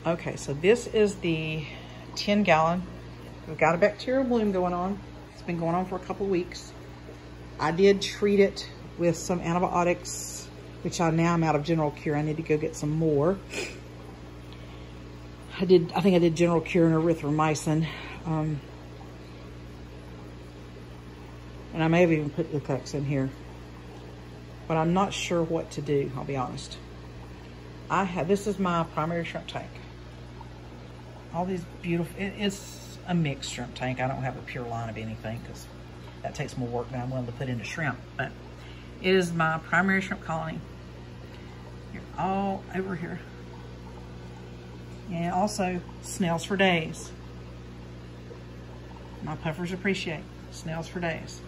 Okay, so this is the 10-gallon. We've got a bacterial bloom going on. It's been going on for a couple of weeks. I did treat it with some antibiotics, which I'm out of general cure. I need to go get some more. I think I did general cure and erythromycin. And I may have even put Lupex in here. But I'm not sure what to do, I'll be honest. This is my primary shrimp tank. All these beautiful, it's a mixed shrimp tank. I don't have a pure line of anything because that takes more work than I'm willing to put into shrimp. But it is my primary shrimp colony. You're all over here. And also snails for days. My puffers appreciate snails for days.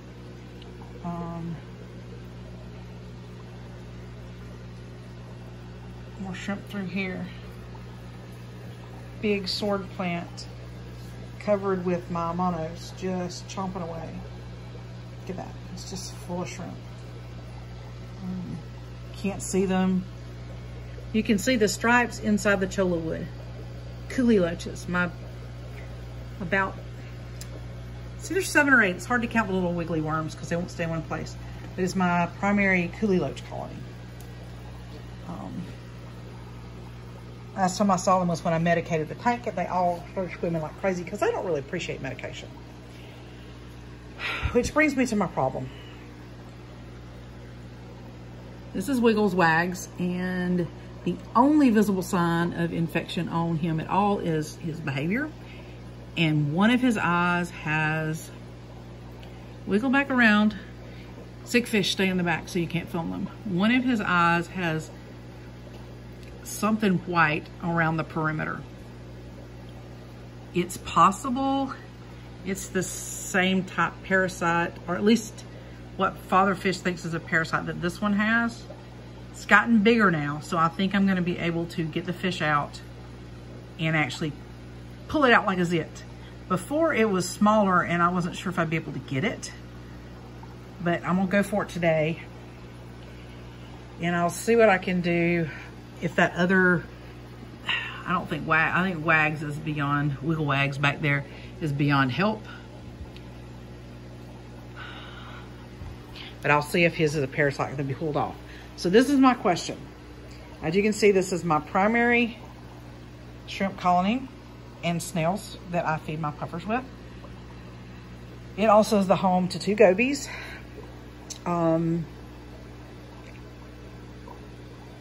More shrimp through here. Big sword plant covered with my monos, just chomping away. Look at that, it's just full of shrimp. Can't see them. You can see the stripes inside the cholla wood. Coolie loaches, see there's 7 or 8. It's hard to count the little wiggly worms because they won't stay in one place. But it's my primary coolie loach colony. Last time I saw them was when I medicated the tank, and they all started swimming like crazy because they don't really appreciate medication. Which brings me to my problem. This is Wiggles Wags, and the only visible sign of infection on him at all is his behavior. And one of his eyes has, wiggle back around, sick fish stay in the back so you can't film them. One of his eyes has something white around the perimeter. It's possible it's the same type parasite, or at least what father fish thinks is a parasite that this one has. It's gotten bigger now, so I think I'm going to be able to get the fish out and actually pull it out like a zit. Before it was smaller and I wasn't sure if I'd be able to get it, but I'm gonna go for it today and I'll see what I can do. If that other, I think Wags is beyond, Wiggle Wags back there is beyond help. But I'll see if his is a parasite that can be pulled off. So this is my question. As you can see, this is my primary shrimp colony and snails that I feed my puffers with. It also is the home to 2 gobies,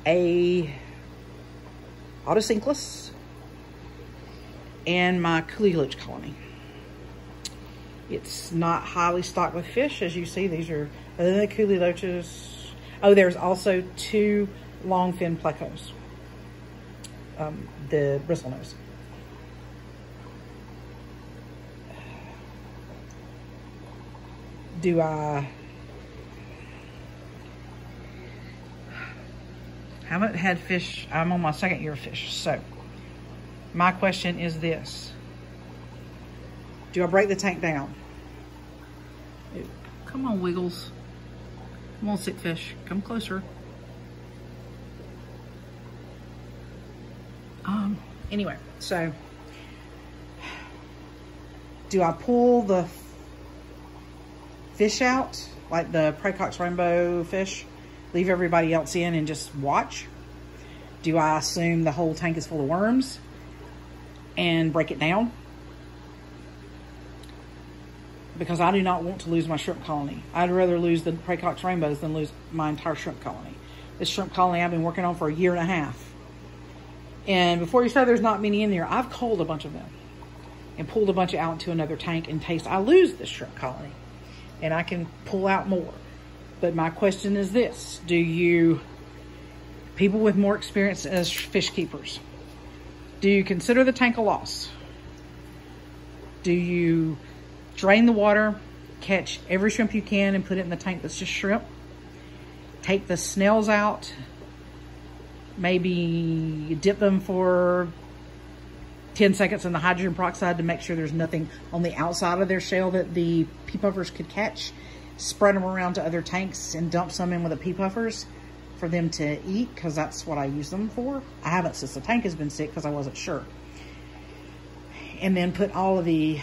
a autosynclus, and my coolie loach colony. It's not highly stocked with fish, as you see. These are other than the coolie loaches. Oh, there's also 2 long fin plecos, the bristlenose. Haven't had fish. I'm on my 2nd year of fish. So my question is this. Do I break the tank down? Come on, Wiggles. Come on, sick fish. Come closer. Anyway, so do I pull the fish out, like the Pracox rainbow fish, leave everybody else in and just watch? Do I assume the whole tank is full of worms and break it down? Because I do not want to lose my shrimp colony. I'd rather lose the Pracox rainbows than lose my entire shrimp colony. This shrimp colony I've been working on for 1.5 years. And before you say there's not many in there, I've culled a bunch of them and pulled a bunch out into another tank in case I lose this shrimp colony. And I can pull out more. But my question is this: people with more experience as fish keepers, do you consider the tank a loss? Do you drain the water, catch every shrimp you can and put it in the tank that's just shrimp? Take the snails out, maybe dip them for 10 seconds in the hydrogen peroxide to make sure there's nothing on the outside of their shell that the pea puffers could catch. Spread them around to other tanks and dump some in with the pea puffers. for them to eat, because that's what I use them for. I haven't since the tank has been sick because I wasn't sure. And then put all of the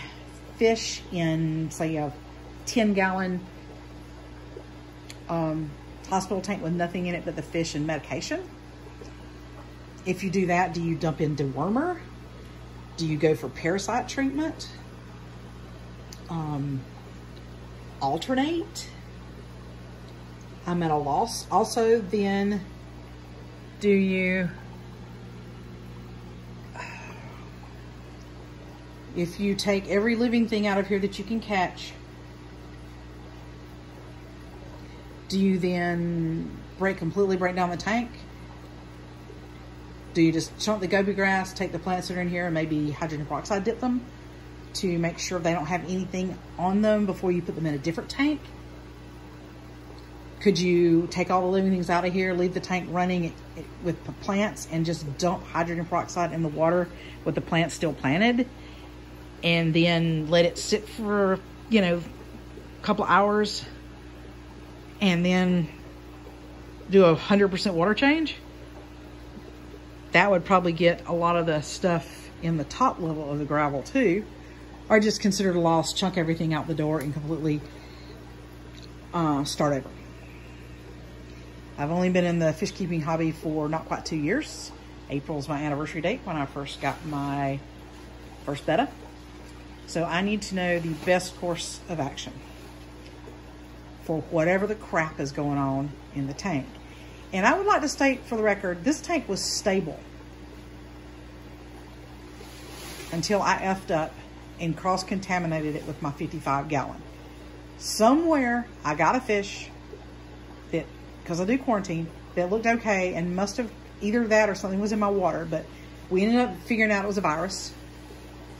fish in, say, a 10-gallon hospital tank with nothing in it but the fish and medication. If you do that, do you dump in dewormer? Do you go for parasite treatment? Alternate? I'm at a loss. Also, then, do you, if you take every living thing out of here that you can catch, do you then completely break down the tank? Do you just chunk the goby grass, take the plants that are in here, and maybe hydrogen peroxide dip them to make sure they don't have anything on them before you put them in a different tank? Could you take all the living things out of here, leave the tank running with the plants, and just dump hydrogen peroxide in the water with the plants still planted, and then let it sit for, you know, a couple of hours, and then do 100% water change? That would probably get a lot of the stuff in the top level of the gravel too. Or just consider it a loss, chunk everything out the door, and completely start over. I've only been in the fish keeping hobby for not quite 2 years. April's my anniversary date when I first got my first betta. So I need to know the best course of action for whatever the crap is going on in the tank. And I would like to state for the record, this tank was stable until I effed up and cross-contaminated it with my 55-gallon. Somewhere I got a fish that, because I do quarantine, that looked okay, and must have, either that or something was in my water, but we ended up figuring out it was a virus.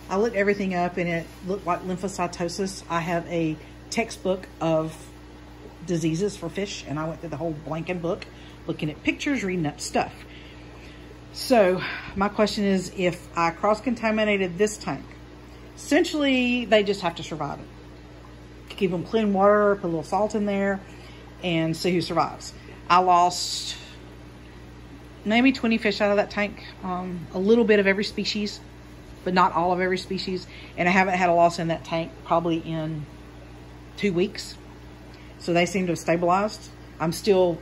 I looked everything up and it looked like lymphocytosis. I have a textbook of diseases for fish, and I went through the whole blanket book, looking at pictures, reading up stuff. So my question is, if I cross-contaminated this tank, essentially they just have to survive it. Keep them clean water, put a little salt in there, and see who survives. I lost maybe 20 fish out of that tank, a little bit of every species, but not all of every species. And I haven't had a loss in that tank probably in 2 weeks. So they seem to have stabilized. I'm still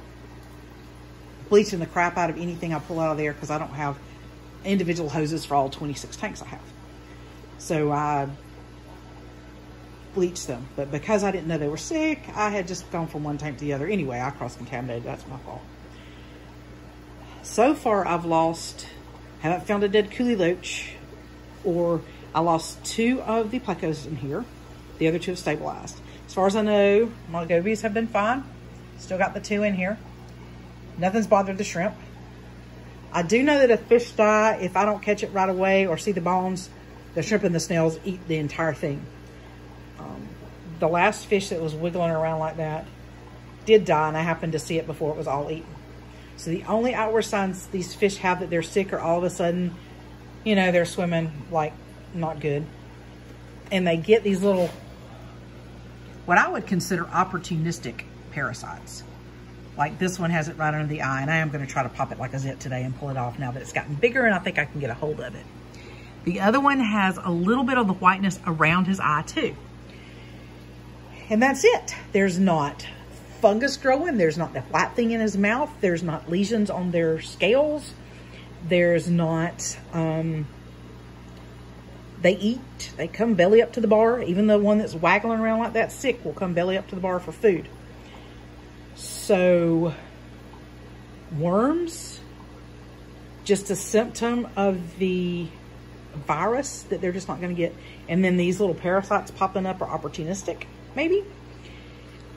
bleaching the crap out of anything I pull out of there because I don't have individual hoses for all 26 tanks I have. So I bleached them. But because I didn't know they were sick, I had just gone from one tank to the other. Anyway, I cross-contaminated. That's my fault. So far, haven't found a dead coolie loach, or I lost 2 of the plecos in here. The other 2 have stabilized. As far as I know, my gobies have been fine. Still got the 2 in here. Nothing's bothered the shrimp. I do know that if fish die, if I don't catch it right away or see the bones, the shrimp and the snails eat the entire thing. The last fish that was wiggling around like that did die, and I happened to see it before it was all eaten. So the only outward signs these fish have that they're sick are all of a sudden, you know, they're swimming like not good. And they get these little, what I would consider opportunistic parasites. Like this one has it right under the eye, and I am going to try to pop it like a zit today and pull it off now that it's gotten bigger and I think I can get a hold of it. The other one has a little bit of the whiteness around his eye too. And that's it. There's not fungus growing. There's not that white thing in his mouth. There's not lesions on their scales. There's not, they eat. They come belly up to the bar. Even the one that's waggling around like that sick will come belly up to the bar for food. So worms, just a symptom of the virus that they're just not going to get. And then these little parasites popping up are opportunistic, maybe,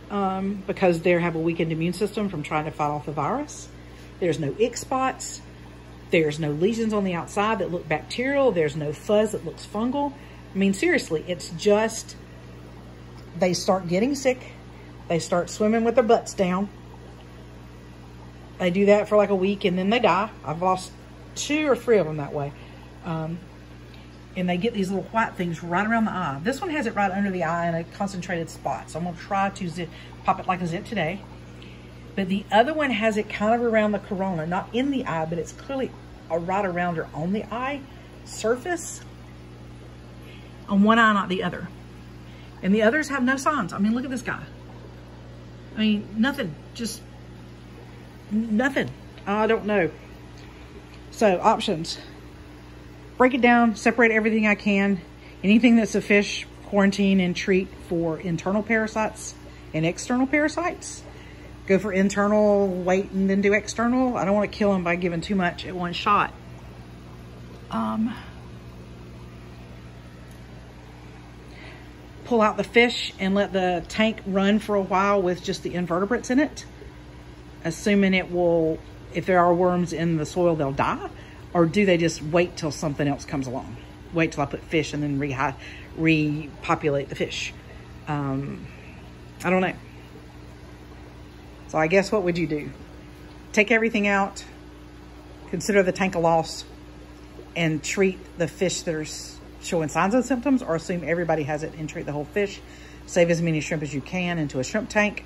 because they have a weakened immune system from trying to fight off the virus. There's no ick spots. There's no lesions on the outside that look bacterial. There's no fuzz that looks fungal. I mean, seriously, it's just they start getting sick. They start swimming with their butts down. They do that for like a week and then they die. I've lost 2 or 3 of them that way. And they get these little white things right around the eye. This one has it right under the eye in a concentrated spot. So I'm gonna try to pop it like a zit today. But the other one has it kind of around the corona, not in the eye, but it's clearly right around or on the eye surface. On one eye, not the other. And the others have no signs. I mean, look at this guy. I mean, nothing, just nothing. I don't know. So options, break it down, separate everything I can. Anything that's a fish, quarantine and treat for internal parasites and external parasites. Go for internal, wait, and then do external. I don't want to kill them by giving too much at one shot. Pull out the fish and let the tank run for a while with just the invertebrates in it, assuming it will, if there are worms in the soil, they'll die. Or do they just wait till something else comes along? Wait till I put fish and then repopulate the fish. I don't know. So I guess what would you do? Take everything out, consider the tank a loss, and treat the fish that are showing signs of symptoms, or assume everybody has it and treat the whole fish. Save as many shrimp as you can into a shrimp tank.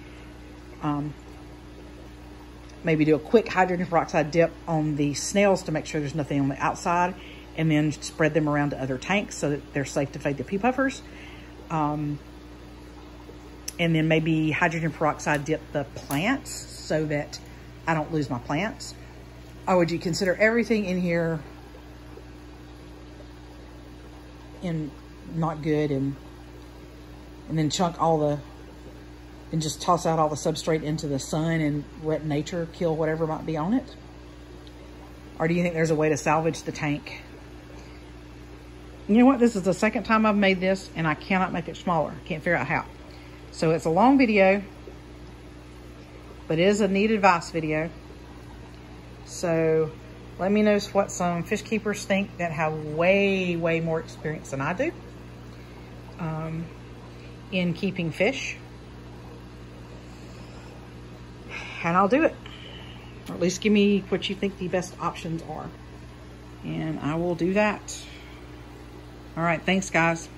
Maybe do a quick hydrogen peroxide dip on the snails to make sure there's nothing on the outside, and then spread them around to other tanks so that they're safe to feed the pea puffers. And then maybe hydrogen peroxide dip the plants so that I don't lose my plants. Or would you consider everything in here in not good, and then chunk all the, and just toss out all the substrate into the sun and let nature kill whatever might be on it? Or do you think there's a way to salvage the tank? You know what? This is the second time I've made this and I cannot make it smaller. Can't figure out how. So it's a long video, but it is a neat advice video. So let me know what some fish keepers think that have way, way more experience than I do in keeping fish. And I'll do it. Or at least give me what you think the best options are. And I will do that. All right, thanks guys.